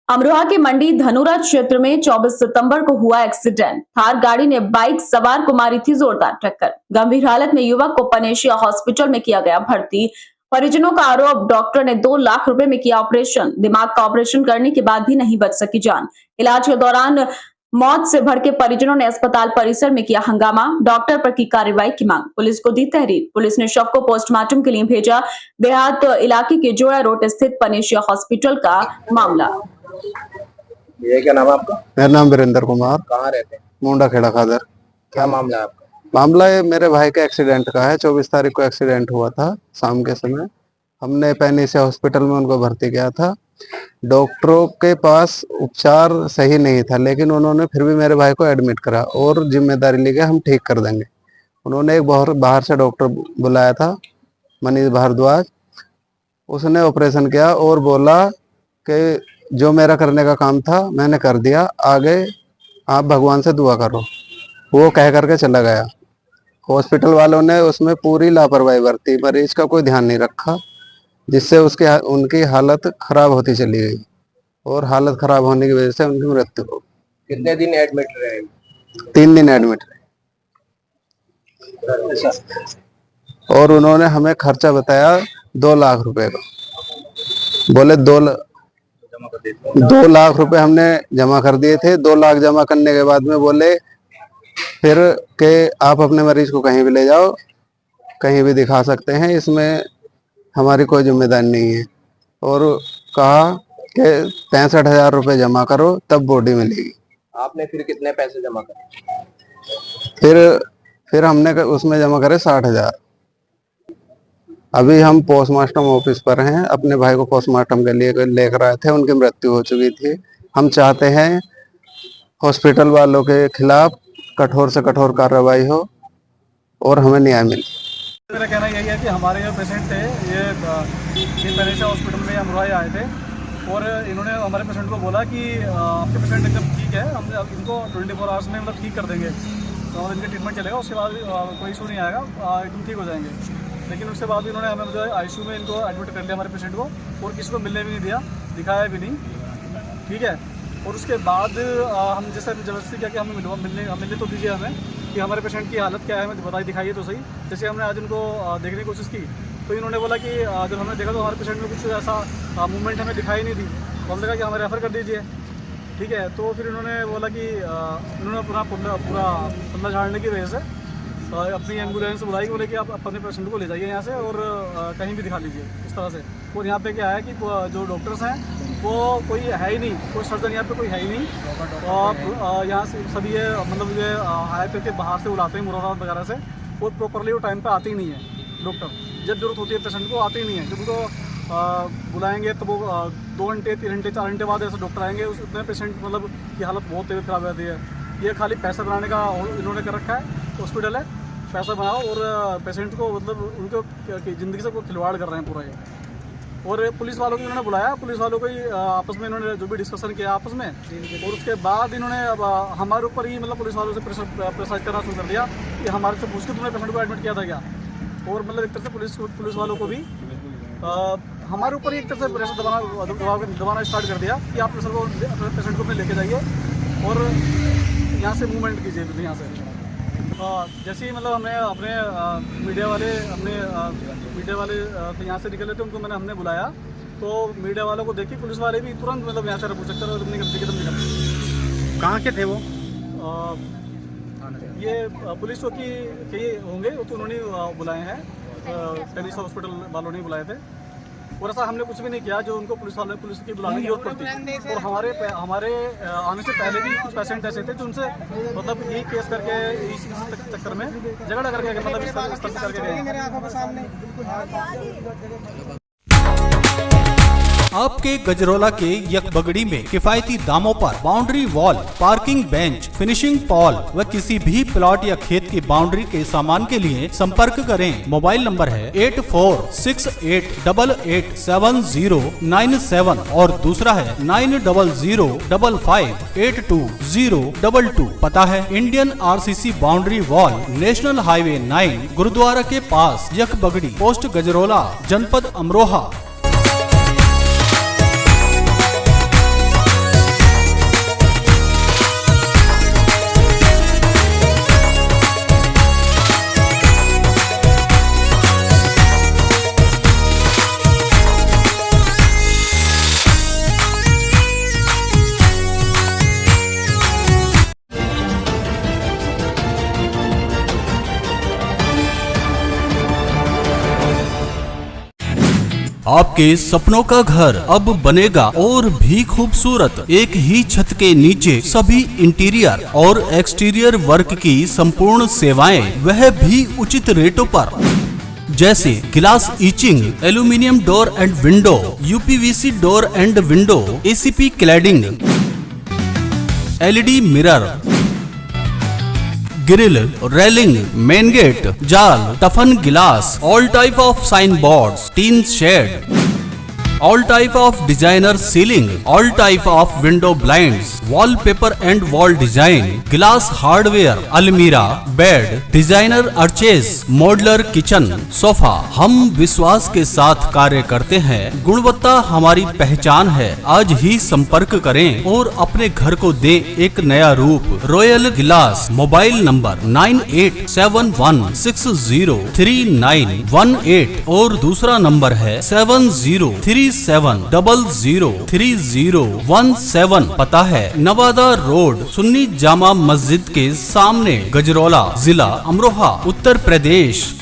अमरोहा के मंडी धनुरा क्षेत्र में 24 सितंबर को हुआ एक्सीडेंट। थार गाड़ी ने बाइक सवार को मारी थी जोरदार टक्कर। गंभीर हालत में युवक को पनेशिया हॉस्पिटल में किया गया भर्ती। परिजनों का आरोप, डॉक्टर ने 2 लाख रुपए में किया ऑपरेशन। दिमाग का ऑपरेशन करने के बाद भी नहीं बच सकी जान। इलाज के दौरान मौत से भड़के परिजनों ने अस्पताल परिसर में किया हंगामा। डॉक्टर पर की कार्रवाई की मांग। पुलिस को दी तहरीर। पुलिस ने शव को पोस्टमार्टम के लिए भेजा। देहात इलाके के जोड़ा रोड स्थित पनेशिया हॉस्पिटल का मामला। ये क्या नाम है आपका? मेरा नाम वीरेंद्र कुमार। कहाँ रहते हैं? मुंडा खेड़ा खादर। क्या मामला है आपका? मामला ये मेरे भाई के एक्सीडेंट का है। 24 तारीख को एक्सीडेंट हुआ था शाम के समय। हमने पैनीसिया हॉस्पिटल में उनको भर्ती किया था। डॉक्टरों के पास उपचार सही नहीं था, लेकिन उन्होंने फिर भी मेरे भाई को एडमिट करा और जिम्मेदारी ली कि हम ठीक कर देंगे। उन्होंने एक बाहर से डॉक्टर बुलाया था, मनीष भारद्वाज। उसने ऑपरेशन किया और बोला कि जो मेरा करने का काम था मैंने कर दिया, आगे आप भगवान से दुआ करो। वो कह करके चला गया। हॉस्पिटल वालों ने उसमें पूरी लापरवाही बरती, मरीज का कोई ध्यान नहीं रखा, जिससे उनकी हालत खराब होती चली गई और हालत खराब होने की वजह से उनकी मृत्यु हो गई। कितने दिन एडमिट रहे? 3 दिन एडमिट रहे और उन्होंने हमें खर्चा बताया 2 लाख रुपए का। बोले 2 लाख रुपए हमने जमा कर दिए थे। 2 लाख जमा करने के बाद में बोले फिर के आप अपने मरीज को कहीं भी ले जाओ, कहीं भी दिखा सकते हैं, इसमें हमारी कोई जिम्मेदारी नहीं है। और कहा कि 65,000 रुपए जमा करो तब बॉडी मिलेगी। आपने फिर कितने पैसे जमा करे? फिर हमने उसमें जमा करे 60,000। अभी हम पोस्टमार्टम ऑफिस पर हैं। अपने भाई को पोस्टमार्टम के लिए लेकर आए थे, उनकी मृत्यु हो चुकी थी। हम चाहते हैं हॉस्पिटल वालों के खिलाफ कठोर से कठोर कार्रवाई हो और हमें न्याय मिले। मेरा कहना यही है कि हमारे जो पेशेंट थे ये पैनीसिया हॉस्पिटल में अमरोहा आए थे और इन्होंने हमारे पेशेंट को बोला कि आपके पेशेंट एकदम ठीक है, हम इनको 24 आवर्स में मतलब ठीक कर देंगे, तो इनका ट्रीटमेंट चलेगा, उसके बाद कोई इशू नहीं आएगा, एकदम ठीक हो जाएंगे। लेकिन उसके बाद भी इन्होंने हमें जो आईसीयू में इनको एडमिट कर लिया हमारे पेशेंट को, और किसी को मिलने भी नहीं दिया, दिखाया भी नहीं, ठीक है। और उसके बाद हम जैसे जबरदस्ती किया कि हमें मिलने तो दीजिए हमें कि हमारे पेशेंट की हालत क्या है, हमें बताइए, दिखाइए तो सही। जैसे हमने आज उनको देखने की कोशिश की तो इन्होंने बोला कि जब हमने देखा तो हमारे पेशेंट में कुछ ऐसा मूवमेंट हमें दिखाई नहीं दी, तो हमने कहा कि हमें रेफ़र कर दीजिए, ठीक है। तो फिर इन्होंने बोला कि इन्होंने पूरा पल्ला झाड़ने की वजह से अपनी एम्बुलेंस बुलाई, बोले कि आप अपने पेशेंट को ले जाइए यहाँ से और कहीं भी दिखा लीजिए इस तरह से। और यहाँ पे क्या है कि जो डॉक्टर्स हैं वो कोई है ही नहीं, कोई सर्जन यहाँ पे कोई है ही नहीं। और यहाँ से सभी ये मतलब ये आए पे के बाहर से बुलाते हैं मुरादाबाद वगैरह से, और प्रॉपरली वो टाइम पे आते ही नहीं है डॉक्टर। जब जरूरत होती है पेशेंट को आते ही नहीं है। जब उनको बुलाएंगे तो वो 2 घंटे 3 घंटे 4 घंटे बाद ऐसे डॉक्टर आएंगे, उतने पेशेंट मतलब की हालत बहुत तेज खराब रहती है। ये खाली पैसा बनाने का इन्होंने कर रखा है, हॉस्पिटल है, पैसा बनाओ और पेशेंट को मतलब उनको ज़िंदगी से वो खिलवाड़ कर रहे हैं पूरा ये। और पुलिस वालों को इन्होंने बुलाया, पुलिस वालों को ही आपस में इन्होंने जो भी डिस्कशन किया आपस में, और उसके बाद इन्होंने अब हमारे ऊपर ही मतलब पुलिस वालों से प्रेशर करना शुरू कर दिया कि हमारे से पूछ के तुमने पेशेंट को एडमिट किया था क्या। और मतलब एक तरह से पुलिस वालों को भी हमारे ऊपर ही एक तरह से प्रेशर दबाना स्टार्ट कर दिया कि आप पेशेंट को अपने लेके जाइए और यहाँ से मूवमेंट कीजिए यहाँ से। जैसे ही मतलब हमने अपने मीडिया वाले यहाँ से निकले थे, उनको हमने बुलाया, तो मीडिया वालों को देखी पुलिस वाले भी तुरंत मतलब यहाँ से पूछ सकते थे निकल। कहाँ के थे वो? ये पुलिस चौकी के होंगे, तो उन्होंने बुलाए हैं, पैनीसिया हॉस्पिटल वालों ने बुलाए थे। और ऐसा हमने कुछ भी नहीं किया जो उनको पुलिस की बुलाने की जरूरत पड़ती। और हमारे आने से पहले भी कुछ पेशेंट ऐसे थे जो उनसे मतलब यही केस करके इस चक्कर में झगड़ा करके मतलब इस तरह से करके गए। आपके गजरोला के यकबगड़ी में किफायती दामों पर boundary wall, parking bench, finishing Paul व किसी भी प्लॉट या खेत की बाउंड्री के सामान के लिए संपर्क करें। मोबाइल नंबर है 8468887097 और दूसरा है 9005582022। पता है Indian RCC boundary wall, national highway 9, गुरुद्वारा के पास, यकबगड़ी, पोस्ट गजरोला, जनपद अमरोहा। आपके सपनों का घर अब बनेगा और भी खूबसूरत। एक ही छत के नीचे सभी इंटीरियर और एक्सटीरियर वर्क की संपूर्ण सेवाएं, वह भी उचित रेटों पर। जैसे glass etching, aluminium door and window, UPVC door and window, ACP cladding, LED mirror, grill, railing, main gate, जाल, toughen glass, all type of sign boards, tin shed, all type of designer ceiling, all type of window blinds, wallpaper and wall design, glass hardware, अलमीरा, bed, designer arches, modular kitchen, sofa. हम विश्वास के साथ कार्य करते हैं, गुणवत्ता हमारी पहचान है। आज ही संपर्क करें और अपने घर को दें एक नया रूप। रॉयल गिलास। मोबाइल नंबर 9871603918 और दूसरा नंबर है 7037003017। पता है नवादा रोड, सुन्नी जामा मस्जिद के सामने, गजरौला, जिला अमरोहा, उत्तर प्रदेश।